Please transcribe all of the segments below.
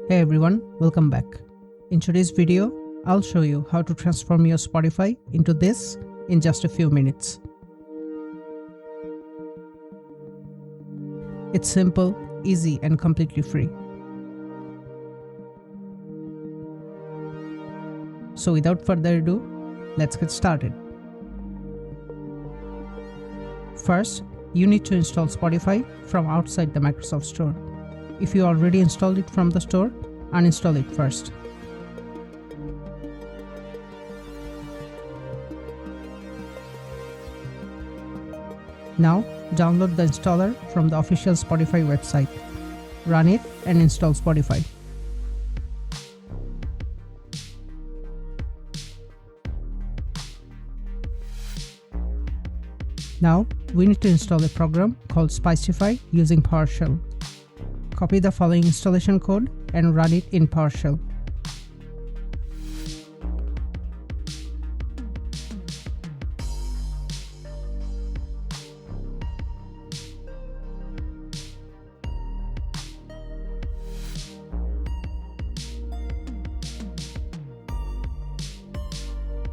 Hey everyone, welcome back. In today's video, I'll show you how to transform your Spotify into this in just a few minutes. It's simple, easy, and completely free. So without further ado, let's get started. First, you need to install Spotify from outside the Microsoft Store. If you already installed it from the store, uninstall it first. Now, download the installer from the official Spotify website. Run it and install Spotify. Now, we need to install a program called Spicetify using PowerShell. Copy the following installation code and run it in PowerShell.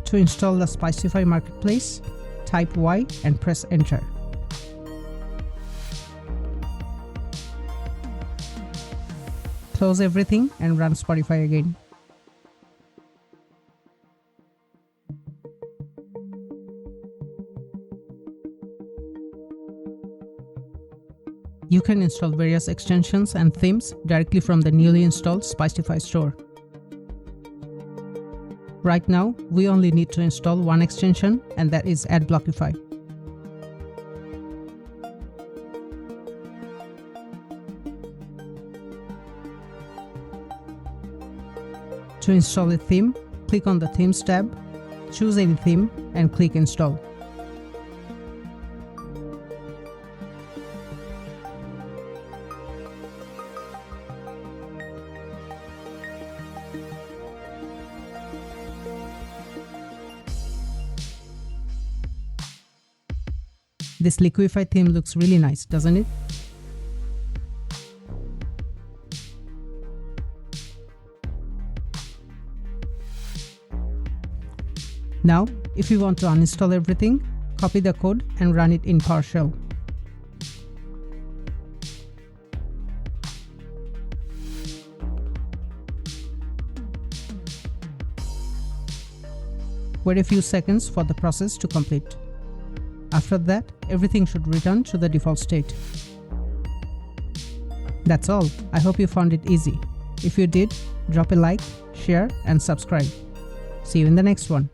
To install the Spicetify marketplace, type Y and press enter. Close everything and run Spotify again. You can install various extensions and themes directly from the newly installed Spicetify store. Right now, we only need to install one extension, and that is Adblockify. To install a theme, click on the Themes tab, choose any theme, and click Install. This Liquify theme looks really nice, doesn't it? Now, if you want to uninstall everything, copy the code and run it in PowerShell. Wait a few seconds for the process to complete. After that, everything should return to the default state. That's all. I hope you found it easy. If you did, drop a like, share, and subscribe. See you in the next one.